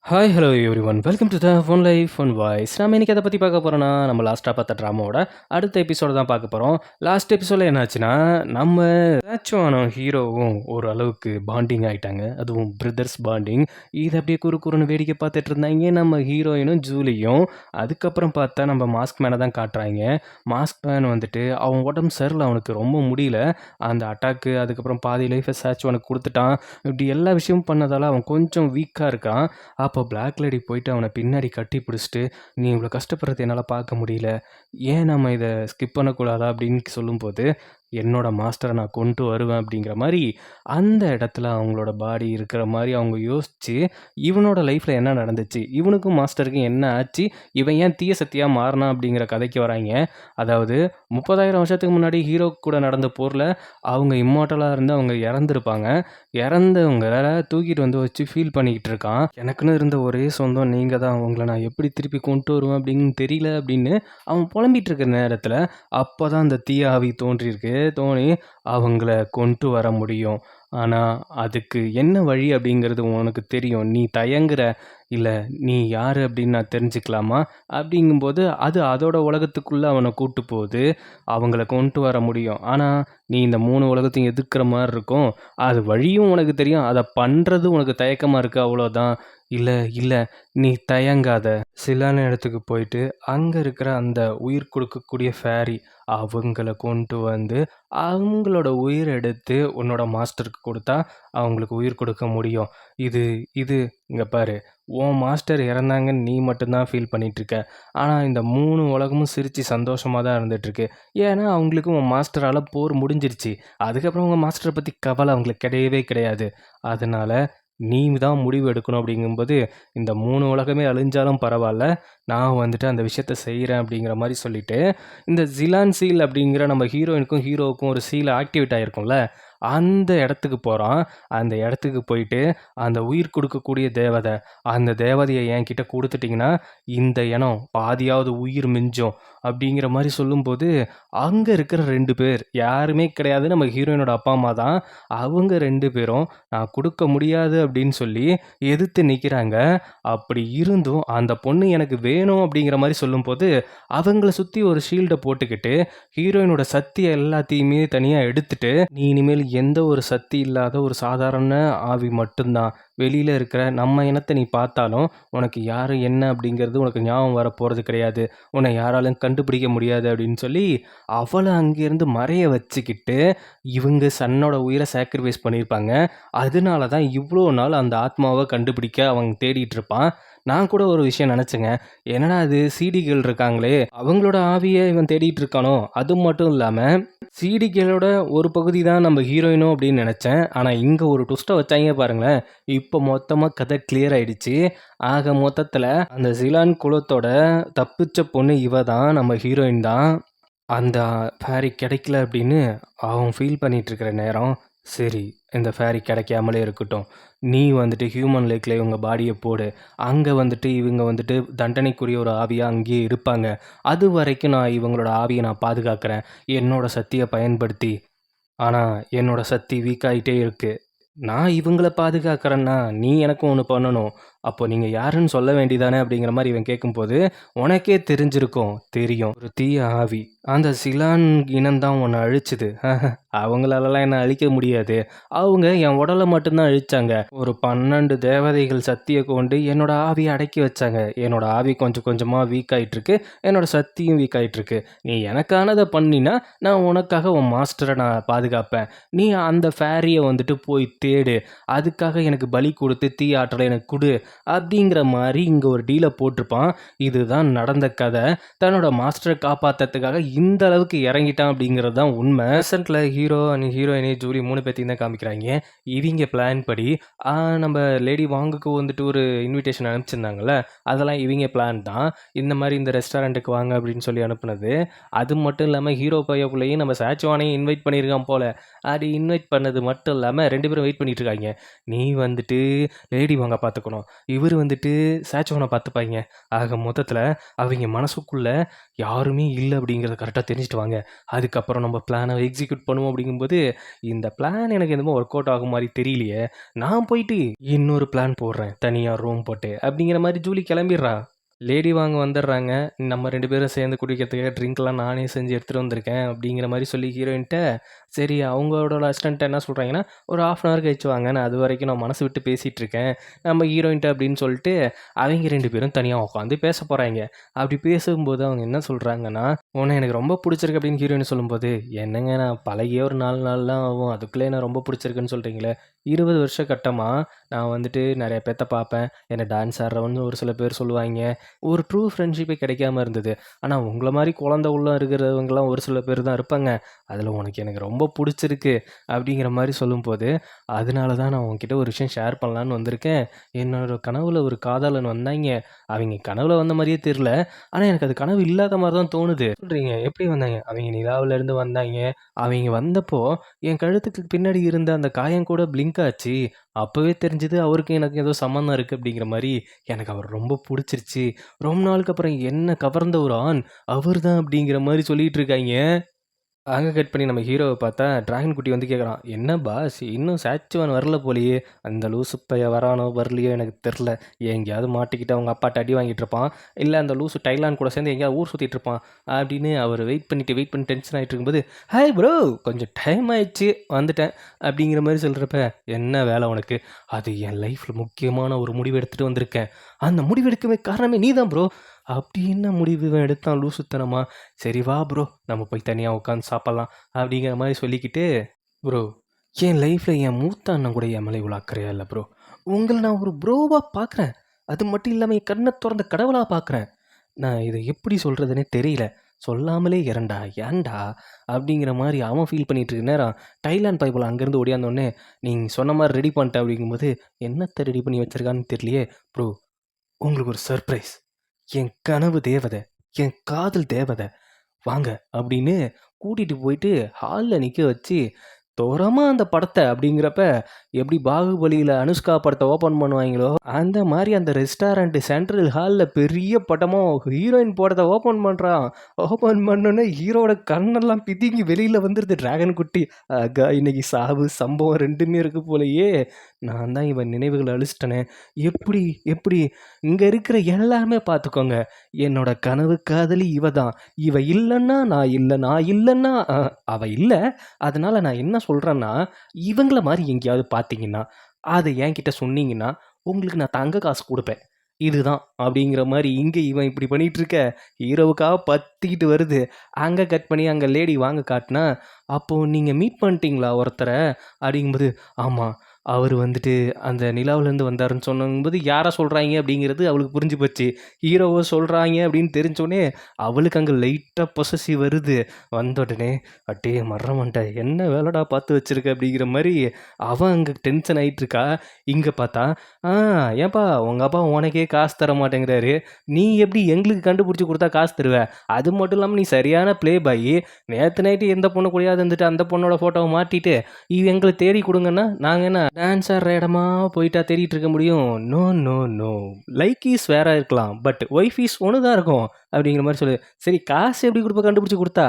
Hi hello every one welcome to the phone life phone voice. நம்ம இன்றைக்கி எதை பற்றி பார்க்க போகிறோன்னா, நம்ம லாஸ்ட்டாக பார்த்த ட்ராமாவோட அடுத்த எபிசோடு தான் பார்க்க போகிறோம். லாஸ்ட் எபிசோடில் என்னாச்சுன்னா, நம்ம சேச்சுவானும் ஹீரோவும் ஒரு அளவுக்கு பாண்டிங் ஆகிட்டாங்க. அதுவும் பிரதர்ஸ் பாண்டிங். இது அப்படியே குறுன்னு வேடிக்கை பார்த்துட்டு இருந்தாங்க நம்ம ஹீரோயினும் ஜூலியும். அதுக்கப்புறம் பார்த்தா நம்ம மாஸ்க் மேனை தான் காட்டுறாங்க. மாஸ்க் மேன் வந்துட்டு அவன் உடம்பு சரியில்லை, அவனுக்கு ரொம்ப முடியல. அந்த அட்டாக்கு அதுக்கப்புறம் பாதி லைஃபை சேச்சுவானுக்கு கொடுத்துட்டான். இப்படி எல்லா விஷயமும் பண்ணதால் அவன் கொஞ்சம் வீக்காக இருக்கான். அப்போ பிளாக் லேடி போயிட்டு அவனை பின்னாடி கட்டி பிடிச்சிட்டு, "நீ இவ்வளோ கஷ்டப்படுறது என்னால் பார்க்க முடியல. ஏன் நம்ம இதை ஸ்கிப் பண்ணக்கூடாதா?" அப்படின்னு சொல்லும்போது, "என்னோட மாஸ்டரை நான் கொண்டு வருவேன்." அப்படிங்கிற மாதிரி அந்த இடத்துல அவங்களோட பாடி இருக்கிற மாதிரி அவங்க யோசித்து, இவனோட லைஃப்பில் என்ன நடந்துச்சு, இவனுக்கும் மாஸ்டருக்கும் என்ன ஆச்சு, இவன் ஏன் தீய சக்தியாக மாறினான் அப்படிங்கிற கதைக்கு வராங்க. அதாவது 30,000 வருஷத்துக்கு முன்னாடி ஹீரோ கூட நடந்த போரில் அவங்க இம்மார்ட்டலாக இருந்து அவங்க இறந்துருப்பாங்க. இறந்தவங்கள தூக்கிட்டு வந்து வச்சு ஃபீல் பண்ணிக்கிட்டு இருக்கான். "எனக்குன்னு இருந்த ஒரே சொந்தம் நீங்கள் தான். உங்களை நான் எப்படி திருப்பி கொண்டு வருவேன் அப்படின்னு தெரியல." அப்படின்னு அவன் புலம்பிகிட்டு இருக்கிற நேரத்தில் அப்போ தான் அந்த தீய ஆவி தோணி அவங்கள கொண்டு வர முடியும். ஆனால் அதுக்கு என்ன வழி அப்படிங்கிறது உனக்கு தெரியும். நீ தயங்குற, இல்லை நீ யார் அப்படின்னு நான் தெரிஞ்சுக்கலாமா அப்படிங்கும்போது, அது அதோட உலகத்துக்குள்ளே அவனை கூட்டு போகுது. அவங்கள கொண்டு வர முடியும். ஆனால் நீ இந்த 3 உலகத்தையும் எதிர்க்கிற மாதிரி இருக்கும். அது வழியும் உனக்கு தெரியும். அதை பண்ணுறது உனக்கு தயக்கமாக இருக்குது, அவ்வளோதான். இல்லை இல்லை நீ தயங்காத. சில இடத்துக்கு போயிட்டு அங்கே இருக்கிற அந்த உயிர் கொடுக்கக்கூடிய ஃபேரி அவங்கள கொண்டு வந்து அவங்களோட உயிர் எடுத்து உன்னோட மாஸ்டருக்கு கொடுத்தா அவங்களுக்கு உயிர் கொடுக்க முடியும். இது இது இங்கே பாரு, உன் மாஸ்டர் இறந்தாங்கன்னு நீ மட்டும்தான் ஃபீல் பண்ணிகிட்ருக்க. ஆனால் இந்த 3 உலகமும் சிரித்து சந்தோஷமாக தான் இருந்துகிட்ருக்கு. ஏன்னா அவங்களுக்கு உன் மாஸ்டரால் போர் முடிஞ்சிருச்சு. அதுக்கப்புறம் உங்கள் மாஸ்டரை பற்றி கவலை அவங்களுக்கு கிடையவே கிடையாது. அதனால் நீ தான் முடிவு எடுக்கணும். அப்படிங்கும்போது, இந்த 3 உலகமே அழிஞ்சாலும் பரவாயில்ல, நான் வந்துட்டு அந்த விஷயத்த செய்கிறேன் அப்படிங்கிற மாதிரி சொல்லிவிட்டு, இந்த ஜிலான் சீல் அப்படிங்கிற நம்ம ஹீரோயினுக்கும் ஹீரோவுக்கும் ஒரு சீல் ஆக்டிவேட் ஆகிருக்கும்ல, அந்த இடத்துக்கு போகிறான். அந்த இடத்துக்கு போயிட்டு அந்த உயிர் கொடுக்கக்கூடிய தேவதை, அந்த தேவதையை என்கிட்ட கொடுத்துட்டிங்கன்னா இந்த இனம் பாதியாவது உயிர் மிஞ்சும் அப்படிங்கிற மாதிரி சொல்லும்போது, அங்கே இருக்கிற 2 பேர் யாருமே கிடையாது, நம்ம ஹீரோயினோட அப்பா அம்மா தான். அவங்க 2 பேரும் நான் கொடுக்க முடியாது அப்படின்னு சொல்லி எதிர்த்து நிற்கிறாங்க. அப்படி இருந்தும் அந்த பொண்ணு எனக்கு வேணும் அப்படிங்கிற மாதிரி சொல்லும்போது, அவங்கள சுற்றி ஒரு ஷீல்டை போட்டுக்கிட்டு ஹீரோயினோட சக்தி எல்லாத்தையுமே தனியாக எடுத்துட்டு, "நீ இனிமேல் எந்த ஒரு சக்தி இல்லாத ஒரு சாதாரண ஆவி மட்டும்தான். வெளியில் இருக்கிற நம்ம இனத்தை நீ பார்த்தாலும் உனக்கு யார் என்ன அப்படிங்கிறது உனக்கு ஞாபகம் வர போகிறது கிடையாது. உன்னை யாராலும் கண்டுபிடிக்க முடியாது." அப்படின்னு சொல்லி அவளை அங்கேருந்து மறைய வச்சுக்கிட்டு, இவங்க சன்னோட உயிரை சாக்ரிஃபைஸ் பண்ணியிருப்பாங்க. அதனால தான் இவ்வளோ நாள் அந்த ஆத்மாவை கண்டுபிடிக்க அவங்க தேடிட்டு இருப்பான். நான் கூட ஒரு விஷயம் நினச்சேங்க, என்னடா அது சிடிகள் இருக்காங்களே அவங்களோட ஆவியை இவன் தேடிட்டு இருக்கானோ. அது மட்டும் இல்லாமல் சிடிகளோட ஒரு பகுதி தான் நம்ம ஹீரோயினும் அப்படின்னு நினச்சேன். ஆனால் இங்கே ஒரு ட்விஸ்ட்டை வச்சாங்க பாருங்களேன். இப்போ மொத்தமாக கதை கிளியர் ஆகிடுச்சு. ஆக மொத்தத்தில் அந்த ஜிலான் குலத்தோட தப்பிச்ச பொண்ணு இவ தான், நம்ம ஹீரோயின் தான். அந்த ஃபேரி கிடைக்கல அப்படின்னு அவன் ஃபீல் பண்ணிகிட்ருக்கிற நேரம், சரி இந்த ஃபேரி கிடைக்காமலே இருக்கட்டும், நீ வந்துட்டு ஹியூமன் லேக்கில் இவங்க பாடியை போடு. அங்கே வந்துட்டு இவங்க வந்துட்டு தண்டனைக்குரிய ஒரு ஆவியாக அங்கேயே இருப்பாங்க. அது வரைக்கும் நான் இவங்களோட ஆவியை நான் பாதுகாக்கிறேன் என்னோட சக்தியை பயன்படுத்தி. ஆனால் என்னோட சக்தி வீக் ஆகிட்டே இருக்குது. நான் இவங்கள பாதுகாக்கிறேன்னா நீ எனக்கும் ஒன்று பண்ணணும். அப்போ நீங்கள் யாருன்னு சொல்ல வேண்டியதானே அப்படிங்கிற மாதிரி இவன் கேட்கும்போது, உனக்கே தெரிஞ்சிருக்கும். தெரியும், ஒரு தீய ஆவி அந்த சிலான் இனம்தான் உன்னை அழிச்சுது. அவங்களாலலாம் என்னை அழிக்க முடியாது. அவங்க என் உடலை மட்டும்தான் அழிச்சாங்க. ஒரு 12 தேவதைகள் சக்தியை கொண்டு என்னோட ஆவியை அடக்கி வச்சாங்க. என்னோட ஆவி கொஞ்சம் கொஞ்சமாக வீக் ஆகிட்டுருக்கு. என்னோட சக்தியும் வீக் ஆகிட்டுருக்கு. நீ எனக்கானதை பண்ணினா நான் உனக்காக உன் மாஸ்டரை நான் பாதுகாப்பேன். நீ அந்த ஃபேரியை வந்துட்டு போய் தேடு. அதுக்காக எனக்கு பலி கொடுத்து தீ ஆற்றலை எனக்கு கொடு அப்படிங்கிற மாதிரி இங்கே ஒரு டீலை போட்டிருப்பான். இதுதான் நடந்த கதை. தன்னோட மாஸ்டரை காப்பாற்றுறதுக்காக இந்த அளவுக்கு இறங்கிட்டான் அப்படிங்கிறது தான் உண்மை. ரீசெண்டில் ஹீரோ அண்ட் ஹீரோயினி ஜூலி 3 பேர்த்தையும் தான் காமிக்கிறாங்க. இவங்க பிளான் படி நம்ம லேடி வாங்குக்கு வந்துட்டு ஒரு இன்விடேஷன் அனுப்பிச்சிருந்தாங்கல்ல, அதெல்லாம் இவங்க பிளான் தான். இந்த மாதிரி இந்த ரெஸ்டாரண்ட்டுக்கு வாங்க அப்படின்னு சொல்லி அனுப்புனது. அது மட்டும் இல்லாமல் ஹீரோ பையக்குள்ளேயும் நம்ம சாச்சுவானையும் இன்வைட் பண்ணியிருக்கான் போல். அப்படி இன்வைட் பண்ணது மட்டும் இல்லாமல் 2 பேரும் வெயிட் பண்ணிட்டு இருக்காங்க. நீ வந்துட்டு லேடி வாங்க பார்த்துக்கணும், இவர் வந்துட்டு சேச்சுவனை பார்த்துப்பாங்க. ஆக மொத்தத்தில் அவங்க மனசுக்குள்ள யாருமே இல்லை அப்படிங்கிறத கரெக்டாக தெரிஞ்சுட்டு வாங்க. அதுக்கப்புறம் நம்ம பிளானை எக்ஸிக்யூட் பண்ணுவோம் அப்படிங்கும்போது, இந்த பிளான் எனக்கு எதுவும் ஒர்க் அவுட் ஆகும் மாதிரி தெரியலையே, நான் போயிட்டு இன்னொரு பிளான் போடுறேன் தனியாக ரூம் போட்டு அப்படிங்கிற மாதிரி ஜூலி கிளம்பிடுறா. லேடி வாங்க வந்துடுறாங்க. நம்ம 2 பேரும் சேர்ந்து குடிக்கிறதுக்கு ட்ரிங்க்லாம் நானே செஞ்சு எடுத்துகிட்டு வந்திருக்கேன் அப்படிங்கிற மாதிரி சொல்லி ஹீரோயின்ட்ட, சரி அவங்களோட அசிஸ்டன்ட் என்ன சொல்கிறாங்கன்னா, ஒரு 1/2 அன் ஹவர் கழிச்சு வாங்க, நான் அது வரைக்கும் நான் மனசு விட்டு பேசிகிட்டு இருக்கேன் நம்ம ஹீரோயின்ட்ட அப்படின்னு சொல்லிட்டு, அவங்க 2 பேரும் தனியாக உட்காந்து பேச போகிறாங்க. அப்படி பேசும்போது அவங்க என்ன சொல்கிறாங்கன்னா, உன்னை எனக்கு ரொம்ப பிடிச்சிருக்கு அப்படின்னு ஹீரோயின் சொல்லும்போது, என்னங்க நான் பழகியே ஒரு 4 நாள் தான் ஆகும், அதுக்குள்ளே நான் ரொம்ப பிடிச்சிருக்குன்னு சொல்கிறீங்களே, 20 வருஷ கட்டமாக நான் வந்துட்டு நிறைய பேர்த்த பார்ப்பேன், என்னை டான்ஸ் ஆடுறவன்னு ஒரு சில பேர் சொல்லுவாங்க, ஒரு ட்ரூ ஃப்ரெண்ட்ஷிப்பே கிடைக்காம இருந்தது. ஆனா, உங்கள மாரி குழந்தை உள்ள இருக்கிறவங்கலாம் ஒரு சில பேர் தான் இருப்பாங்க. அதில உனக்கு எனக்கு ரொம்ப புடிச்சிருக்கு அப்படிங்கிற மாரி சொல்லும்போது, அதனால தான் நான் உன்கிட்ட ஒரு விஷயம் ஷேர் பண்ணலான்னு வந்திருக்கேன். என்னோட கனவுல ஒரு காதலன் வந்தாய்ங்க. அவைங்க கனவுல வந்த மாரியே தெரியல. ஆனா, எனக்கு அது கனவு இல்லாத மாரி தான் தோணுது. சொல்றீங்க எப்படி வந்தாய்ங்க? அவைங்க நிலாவுலேருந்து வந்தாய்ங்க. அவைங்க வந்தப்போ என் கழுத்துக்கு பின்னாடி இருந்த அந்த காயம் கூட பிளிங்க் ஆச்சு. அப்பவே தெரிஞ்சது அவருக்கும் எனக்கும் ஏதோ சம்மந்தம் இருக்கு அப்படிங்கிற மாரி எனக்கு அவர ரொம்ப புடிச்சிருச்சு. ரொம்ப நாளுக்கு அப்புறம் என்ன கவர்ந்த ஒரு ஆண் அவர்தான் அப்படிங்கிற மாரி சொல்லிட்டு இருக்காய்ங்க. அங்க கட் பண்ணி நம்ம ஹீரோவ பார்த்தா, டிராகன் குட்டி வந்து கேட்குறான், "என்ன பாஸ் இன்னும் சாச்சுவான் வரல போலயே! அந்த லூசு பையன் வரானோ வரலையோ எனக்கு தெரில. எங்கேயாவது மாட்டிக்கிட்டு அவங்க அப்பாட்ட அடி வாங்கிட்டு இருப்பான். இல்ல அந்த லூசு டைலான் கூட சேர்ந்து எங்கேயாவது ஊர் சுத்திட்டு இருப்பான்." அப்படின்னு அவர் வெயிட் பண்ணி டென்ஷன் ஆயிட்டு இருக்கும்போது, "ஹாய் ப்ரோ! கொஞ்சம் டைம் ஆயிடுச்சு வந்துட்டேன்." அப்படிங்கிற மாரி சொல்றப்ப, "என்ன வேலை உனக்கு?" "அது என் லைஃப்ல முக்கியமான ஒரு முடிவு எடுத்துட்டு வந்திருக்கேன். அந்த முடிவு எடுக்கவே காரணமே நீ தான் ப்ரோ." "அப்படி என்ன முடிவு இவன் எடுத்தான் லூசுத்தனமா?" "சரி வா ப்ரோ, நம்ம போய் தனியா உட்காந்து சாப்பிடலாம்." அப்படிங்கிற மாரி சொல்லிக்கிட்டு, "ப்ரோ, என் லைஃப்ல என் மூத்த அண்ணன் கூட என் மேல இவ்வளோ அக்கறையா இல்ல ப்ரோ. உங்கள நான் ஒரு ப்ரோவா பார்க்குறேன். அது மட்டும் இல்லாம என் கண்ண தொறந்த கடவுளா பார்க்குறேன். நான் இத எப்படி சொல்றதுன்னே தெரியல. சொல்லாமலே இரண்டா, ஏன்டா?" அப்படிங்கிற மாரி அவன் ஃபீல் பண்ணிட்டு இருக்க நேரம், டைலான் பைப்புல அங்கேருந்து ஓடியாந்தோனே, "நீங்க சொன்ன மாரி ரெடி பண்ணிட்டேன்." அப்படிங்கும்போது, "என்னத்த ரெடி பண்ணி வச்சிருக்கான்னு தெரியலையே." "ப்ரோ, உங்களுக்கு ஒரு சர்ப்ரைஸ். என் கனவு தேவதை, என் காதல் தேவதை வாங்க." அப்படின்னு கூட்டிட்டு போயிட்டு ஹால்ல நிக்க வச்சு, "தொறமா அந்த படத்த." அப்படிங்கிறப்ப, எப்படி பாகுபலியில அனுஷ்கா படத்த ஓப்பன் பண்ணுவாய்ங்களோ, அந்த மாரி அந்த ரெஸ்டாரண்ட் சென்ட்ரல் ஹால்ல பெரிய படமா ஹீரோயின் படத்த ஓப்பன் பண்றான். ஓப்பன் பண்ணோனே ஹீரோவோட கண்ணெல்லாம் பிதுங்கி வெளியில வந்துருது. டிராகன் குட்டி, ஆகா இன்னைக்கு சாவு, சம்பவம் 2மே இருக்கு போலயே. நான் தான் இவன் நினைவுகள அழிச்சிட்டனே. எப்படி எப்படி இங்க இருக்கிற எல்லாருமே பார்த்துக்கோங்க. என்னோட கனவு காதலி இவ தான். இவ இல்லன்னா நான் இல்ல. நான் இல்லன்னா அவ இல்ல. அதனால நான் என்ன சொல்றேன்னா, இவங்கள மாரி எங்கேயாவது பார்த்தீங்கன்னா, அத என்கிட்ட சொன்னீங்கன்னா, உங்களுக்கு நான் தங்க காசு குடுப்பேன். இதுதான் அப்படிங்கிற மாரி இங்க இவன் இப்படி பண்ணிட்டு இருக்க, ஹீரோவுக்காக பத்திக்கிட்டு வருது. அங்க கட் பண்ணி அங்க லேடி வாங்க காட்டுனா, "அப்போ நீங்க மீட் பண்ணிட்டீங்களா ஒருத்தர?" அப்படிங்கும்போது, "ஆமா. அவரு வந்துட்டு அந்த நிலாவுலேருந்து வந்தாருன்னு" சொன்னம்போது, யார சொல்றாய்ங்க அப்படிங்கிறது அவளுக்கு புரிஞ்சு போச்சு. ஹீரோவ சொல்றாய்ங்க அப்படின்னு தெரிஞ்சோனே, அவளுக்கு அங்க லைட்டா பொசசிவ் வருது. வந்த உடனே, "அடே மறமண்ட என்ன வேலைடா பார்த்து வச்சிருக்க?" அப்படிங்கிற மாரி அவ அங்க டென்ஷன் ஆயிட்டுருக்கா. இங்க பார்த்தா, "ஆ ஏன்பா உங்க அப்பா உனக்கே காசு தர மாட்டேங்கிறாரு. நீ எப்படி எங்களுக்கு கண்டுபிடிச்சு குடுத்தா காசு தருவ? அது மட்டும் இல்லாம நீ சரியான ப்ளே பாய். நேத்து நைட்டு எந்த பொண்ணு கூடயாவது இருந்துட்டு அந்த பொண்ணோட ஃபோட்டோவ மாட்டிட்டு, எங்கள தேடி குடுங்கன்னா, நாங்க என்ன டான்ஸ் ஆடுற இடமா போயிட்டா தேடிட்டு இருக்க முடியும்? No, no, no. Like is வேற இருக்கலாம். பட் ஒய்ஃப் ஈஸ் ஒண்ணு தான் இருக்கும்." அப்படிங்கிற மாரி சொல்லு. "சரி காசு எப்படி குடுப்ப கண்டுபிடிச்சு குடுத்தா?"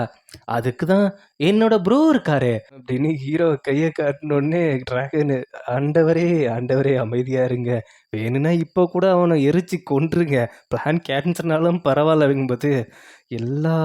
"அதுக்கு தான் என்னோட ப்ரோ இருக்காரே." அப்படின்னு ஹீரோ கைய காட்டுனோனே டிராகனு, "ஆண்டவரே, ஆண்டவரே அமைதியா இருங்க. வேணும்னா இப்போ கூட அவன எரிச்சு கொன்றுங்க. பிளான் கேன்சல்னாலும் பரவால்ல." அப்படிங்கும்போது, எல்லா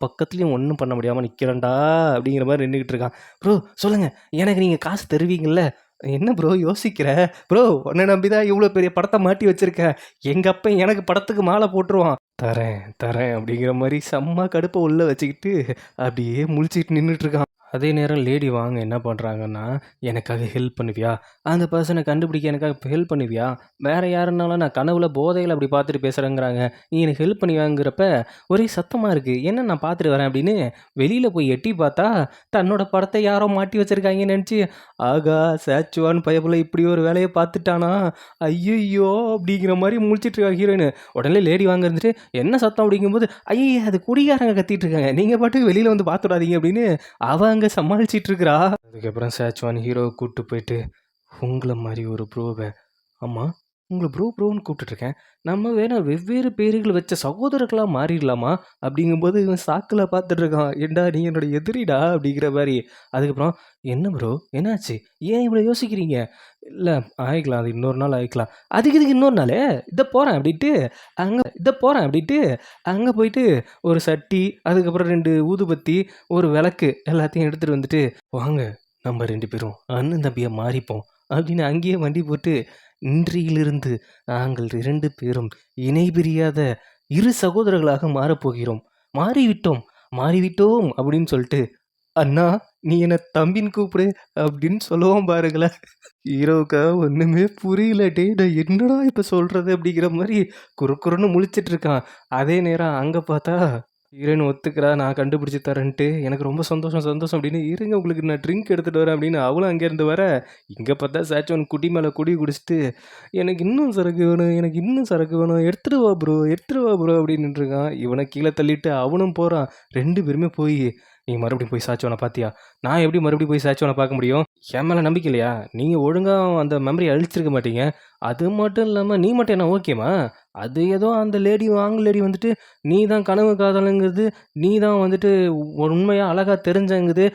பக்கத்துலயும் ஒண்ணும் பண்ண முடியாம நிக்கிறேன்டா அப்படிங்கிற மாரி நின்னுகிட்டு இருக்கான். "ப்ரோ சொல்லுங்க. எனக்கு நீங்க காசு தருவீங்கல்ல?" "என்ன ப்ரோ யோசிக்கிற? ப்ரோ உன்ன நம்பி தான் இவ்ளோ பெரிய படத்த மாட்டி வச்சிருக்கேன். எங்க அப்பன் எனக்கு படத்துக்கு மாலை போட்டுருவான். தரேன், தரேன்." அப்படிங்கிற மாரி செம்ம கடுப்ப உள்ள வச்சுக்கிட்டு, அப்படியே முழிச்சுட்டு நின்னுட்டு இருக்கான். அதே நேரம் லேடி வாங்க என்ன பண்ணுறாங்கன்னா, "எனக்காக ஹெல்ப் பண்ணுவியா? அந்த பர்சனை கண்டுபிடிக்க எனக்காக ஹெல்ப் பண்ணுவியா? வேற யாருன்னாலும் நான் கனவுல போதையில அப்படி பார்த்துட்டு பேசுகிறேங்கிறாங்க. நீ எனக்கு ஹெல்ப் பண்ணுவியாங்கிறப்ப ஒரே சத்தமாக இருக்குது. என்ன நான் பார்த்துட்டு வரேன்." அப்படின்னு வெளியில் போய் எட்டி பார்த்தா, தன்னோட படத்தை யாரோ மாட்டி வச்சிருக்காங்கன்னு நினச்சி, ஆகா சேச்சுவான் பயப்புல இப்படி ஒரு வேலையை பார்த்துட்டானா, ஐயையோ அப்படிங்கிற மாதிரி முழிச்சிட்டு இருக்கா ஹீரோயின். உடனே லேடி வாங்க இருந்துட்டு, "என்ன சத்தம்?" அப்படிங்கும்போது, "ஐயய்ய அது குடிகாரங்க கத்திட்டு இருக்காங்க. நீங்கள் பாட்டுக்கு வெளியில் வந்து பார்த்துடாதீங்க." அப்படின்னு அவ அங்க சமாளிச்சிட்டு இருக்கிறா. அதுக்கப்புறம் சேச்சுவான் ஹீரோவை கூப்பிட்டு போயிட்டு, "உங்கள மாதிரி ஒரு ப்ரோவை, ஆமா உங்கள ப்ரோ ப்ரோன்னு கூப்பிட்டுட்ருக்கேன். நம்ம வேணா வெவ்வேறு பேர்கள் வச்ச சகோதரர்களா மாறிடலாமா? அப்படிங்கும்போது இவன் சாக்குல பார்த்துட்டு இருக்கான். ஏன்டா நீ என்னோட எதிரிடா அப்படிங்கிற மாரி. அதுக்கப்புறம் என்ன ப்ரோ என்னாச்சு? ஏன் இவ்வளோ யோசிக்கிறீங்க? இல்ல ஆயிக்கலாம். அது இன்னொரு நாள் ஆயிக்கலாம். அதுக்கு எதுக்கு இன்னொரு நாளு? இதோ போறேன் அப்படின்ட்டு அங்க போயிட்டு ஒரு சட்டி, அதுக்கப்புறம் 2 ஊதுபத்தி, ஒரு விளக்கு எல்லாத்தையும் எடுத்துட்டு வந்துட்டு, "வாங்க நம்ம 2 பேரும் அண்ணன் தம்பியா மாறிப்போம்." அப்படின்னு அங்கேயே வண்டி போட்டு, "இன்றையிலிருந்து நாங்கள் 2 பேரும் இணை பிரியாத 2 சகோதரர்களாக மாறப்போகிறோம். மாறிவிட்டோம், மாறிவிட்டோம்." அப்படின்னு சொல்லிட்டு, "அண்ணா நீ என்ன தம்பின்னு கூப்பிடு." அப்படின்னு சொல்லுவான் பாருங்களேன். ஹீரோவுக்கா ஒண்ணுமே புரியல. "டேய் நான் என்னடா இப்ப சொல்றது?" அப்படிங்கிற மாரி குறுகுறுன்னு முழிச்சிட்டு இருக்கான். அதே நேரம் அங்க பார்த்தா ஹீரோயின் ஒத்துக்கிறா, "நான் கண்டுபிடிச்சு தரேன்ட்டு." "எனக்கு ரொம்ப சந்தோஷம், சந்தோஷம்." அப்படின்னு, "இருங்க உங்களுக்கு நான் ட்ரிங்க் எடுத்துட்டு வரேன்." அப்படின்னு அவளும் அங்கேருந்து வர, இங்க பார்த்தா சாச்சோன் குடி மேல குடி குடிச்சுட்டு, "எனக்கு இன்னும் சரக்கு வேணும், எனக்கு இன்னும் சரக்கு வேணும். எடுத்துட்டு வா ப்ரோ, எடுத்துட்டு வா ப்ரோ." அப்படின்னுட்டு இருக்கான். இவன கீழ தள்ளிட்டு அவனும் போறான். 2 பேருமே போயி, "நீ மறுபடியும் போய் சாச்சோன பார்த்தியா? நான் எப்படி மறுபடியும் போய் சாச்சோன பார்க்க முடியும்? என் மேல நம்பிக்கை இல்லையா? நீங்க ஒழுங்கா அந்த மெமரிய அழிச்சிருக்க மாட்டீங்க. அது மட்டும் இல்லாம நீ மட்டும் என்ன ஓகேமா? அது ஏதோ அந்த லேடி ஆங்கில லேடி வந்துட்டு, நீ தான் கனவு காதலங்குது, நீ தான் வந்துட்டு உண்மையா அழகா தெரிஞ்சங்குது.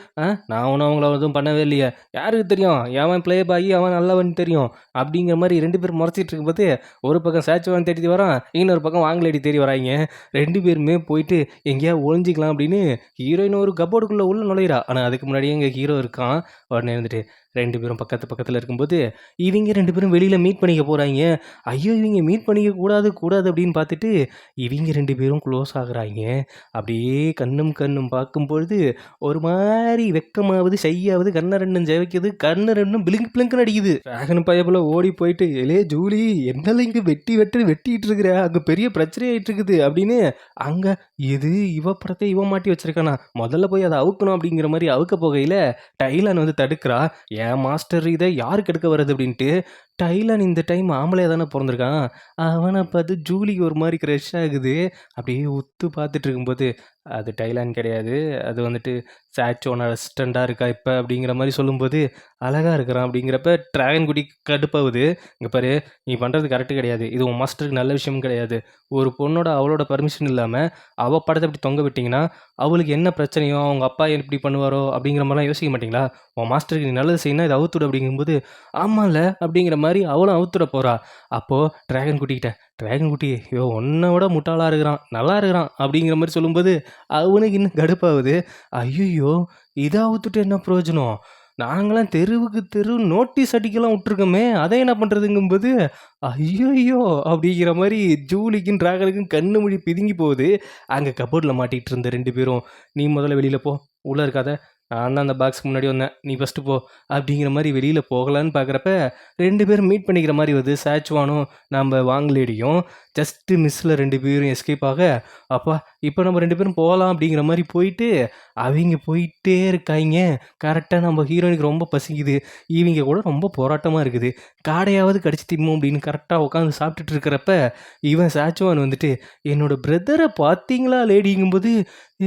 நான் ஒண்ணும் அவங்கள எதுவும் பண்ணவே இல்லையே. யாருக்கு தெரியும்? எவன் ப்ளே பாய், அவன் நல்லவன் தெரியும்." அப்படிங்கிற மாரி 2 பேரும் முறைச்சிட்டு இருக்கும்போது, ஒரு பக்கம் சாச்சுவான் தேடி வரான், இன்னொரு பக்கம் ஆங்கில லேடி தேடி வராய்ங்க. 2 பேருமே போயிட்டு எங்கேயாவது ஒளிஞ்சிக்கலாம் அப்படின்னு ஹீரோயின் ஒரு கப்போர்டுக்குள்ள உள்ள நுழையிறா. ஆனா அதுக்கு முன்னாடியே இங்க ஹீரோ இருக்கான். உடனே வந்துட்டு 2 பேரும் பக்கத்து பக்கத்துல இருக்கும்போது, இவிங்க 2 பேரும் வெளியில மீட் பண்ணிக்க போறாய்ங்க. ஐயோ! இவிங்க மீட் பண்ணிக்க கூடாது, கூடாது அப்படின்னு பார்த்துட்டு, இவிங்க 2 பேரும் க்ளோஸ் ஆகுறாய்ங்க. அப்படியே கண்ணும் கண்ணும் பார்க்கும்பொழுது, ஒரு மாரி வெட்கமாவுது, ஷை ஆவுது, கண்ண 2ம் ஜெவைக்குது, கண்ணு 2ம் பிளிங்க் பிளிங்க்ன்னு அடிக்குது. டிராகன் பயபுல ஓடி போயிட்டு, "எலே ஜூலி என்னல இங்க வெட்டிட்டு இருக்கிற? அங்க பெரிய பிரச்சனை ஆயிட்டு இருக்குது." அப்படின்னு அங்க எது இவ படத்தை இவன் மாட்டி வச்சிருக்கானா? முதல்ல போய் அத அவுக்கணும் அப்படிங்கிற மாரி அவுக்க போகையில, டைலான் வந்து தடுக்கிறா. "என் மாஸ்டர் இத யாருக்கு எடுக்க வர்றது?" அப்படின்ட்டு. டைலான் இந்த டைம் ஆம்பளையா தானே பொறந்திருக்கான். அவன பார்த்து ஜூலிக்கு ஒரு மாரி க்ரஷ் ஆகுது. அப்படியே உத்து பார்த்துட்டு இருக்கும்போது, "அது டைலான் கிடையாது. அது வந்துட்டு சாச்சோனோட அசிஸ்டண்டா இருக்கா இப்ப." அப்படிங்கிற மாரி சொல்லும்போது, "அழகா இருக்கிறான்." அப்படிங்கிறப்ப டிராகன் குட்டி கடுப்பாவுது. "இங்க பாரு, நீ பண்றது கரெக்ட் கிடையாது. இது உன் மாஸ்டருக்கு நல்ல விஷயமும் கிடையாது. ஒரு பொண்ணோட அவளோட பர்மிஷன் இல்லாம, அவ படத்த இப்படி தொங்க விட்டீங்கன்னா, அவளுக்கு என்ன பிரச்சனையோ, அவங்க அப்பா எப்படி பண்ணுவாரோ அப்படிங்கிற மாரிலாம் யோசிக்க மாட்டீங்களா? உன் மாஸ்டருக்கு நீ நல்லது செய்யணும்னா இத அவுத்துடு." அப்படிங்கும்போது, "ஆமால்ல." அப்படிங்கிற மாரி அவளும் அவுத்துட போறா. அப்போ டிராகன் குட்டிகிட்ட, "டிராகன் குட்டி, இவன் உன்ன விட முட்டாளா இருக்கிறான். நல்லா இருக்கிறான்." அப்படிங்கிற மாரி சொல்லும்போது, அவனுக்கு இன்னும் கடுப்பாவுது. "ஐய்யய்யோ! இத அவுத்துட்டு என்ன பிரயோஜனம்? நாங்கலாம் தெருவுக்கு தெரு நோட்டீஸ் அடிக்கலாம் விட்டுருக்கோமே! அத என்ன பண்றதுங்கும்போது, ஐய்யய்யோ!" அப்படிங்கிற மாரி ஜூலிக்கும், டிராகனுக்கும் கண்ணு மூடி பிதுங்கி போகுது. அங்க கப்போர்ட்ல மாட்டிட்டு இருந்த 2 பேரும், "நீ முதல்ல வெளியில போ. உள்ள இருக்காத. நான் தான் அந்த பாக்ஸ்க்கு முன்னாடி வந்தேன். நீ ஃபர்ஸ்ட்டு போ." அப்படிங்கிற மாரி வெளியில போகலான்னு பார்க்குறப்ப, 2 பேரும் மீட் பண்ணிக்கிற மாரி வருது. சாச்சுவானும், நம்ப வாங்லேடியும். ஜஸ்ட்டு மிஸ்ல 2 பேரும் எஸ்கேப் ஆக, அப்பா! இப்ப நம்ம 2 பேரும் போலாம் அப்படிங்கிற மாரி போயிட்டு, அவிங்க போயிட்டே இருக்காய்ங்க. கரெக்ட்டா நம்ம ஹீரோயினுக்கு ரொம்ப பசிக்குது. இவிங்க கூட ரொம்ப போராட்டமா இருக்குது. காடையாவது கடிச்சு திம்போம் அப்படின்னு கரெக்ட்டா உட்காந்து சாப்பிட்டுட்டு இருக்கிறப்ப, இவன் சாச்சுவான் வந்துட்டு, "என்னோட பிரதர பார்த்தீங்களா லேடிங்கும்போது,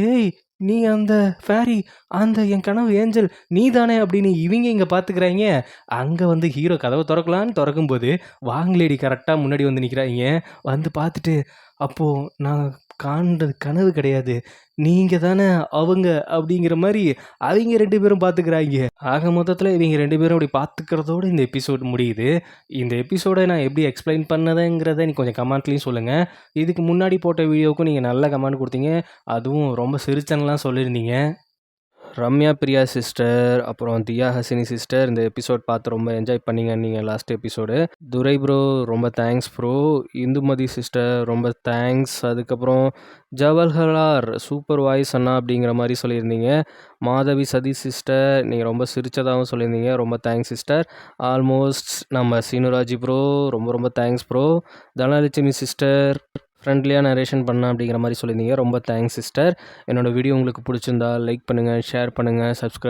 ஏய் நீ அந்த ஃபேரி, அந்த என் கனவு ஏஞ்சல் நீ தானே?" அப்படின்னு இவிங்க இங்க பார்த்துக்கிறாய்ங்க. அங்க வந்து ஹீரோ கதவ தொறக்கலான்னு தொறக்கும்போது, வாங்லேடி கரெக்ட்டா முன்னாடி வந்து நிக்கிறாய்ங்க. வந்து பார்த்துட்டு, "அப்போ நான் காண்றது கனவு கிடையாது. நீங்க தானே அவங்க." அப்படிங்கிற மாரி அவிங்க 2 பேரும் பார்த்துக்கிறாய்ங்க. ஆக மொத்தத்தில இவிங்க 2 பேரும் அப்படி பார்த்துக்கிறதோட இந்த எபிசோட் முடியுது. இந்த எபிசோட நான் எப்படி எக்ஸ்ப்ளைன் பண்ணதுங்கிறத நீங்க கொஞ்சம் கமெண்ட்லயும் சொல்லுங்க. இதுக்கு முன்னாடி போட்ட வீடியோவுக்கும் நீங்க நல்ல கமெண்ட் குடுத்தீங்க. அதுவும் ரொம்ப சிரிச்சன்லாம் சொல்லியிருந்தீங்க. ரம்யா பிரியா சிஸ்டர், அப்புறம் தியா ஹசினி சிஸ்டர் இந்த எபிசோட் பார்த்து ரொம்ப என்ஜாய் பண்ணீங்கன்னீங்க லாஸ்ட் எபிசோடு. துரை ப்ரோ ரொம்ப தேங்க்ஸ் ப்ரோ. இந்துமதி சிஸ்டர் ரொம்ப தேங்க்ஸ். அதுக்கப்புறம் ஜவஹர்லால் சூப்பர் வாய்ஸ் அண்ணா அப்படிங்கிற மாரி சொல்லியிருந்தீங்க. மாதவி சதீஷ் சிஸ்டர் நீங்கள் ரொம்ப சிரிச்சதாகவும் சொல்லியிருந்தீங்க. ரொம்ப தேங்க்ஸ் சிஸ்டர். ஆல்மோஸ்ட் நம்ம சீனுராஜி ப்ரோ ரொம்ப ரொம்ப தேங்க்ஸ் ப்ரோ. தனலட்சுமி சிஸ்டர் ஃப்ரெண்ட்லியாக நரேஷன் பண்ணேன் அப்படிங்கிற மாரி சொல்லியிருந்தீங்க. ரொம்ப தேங்க்ஸ் சிஸ்டர். என்னோட வீடியோ உங்களுக்கு பிடிச்சிருந்தா லைக் பண்ணுங்கள், ஷேர் பண்ணுங்கள், சப்ஸ்கிரைப்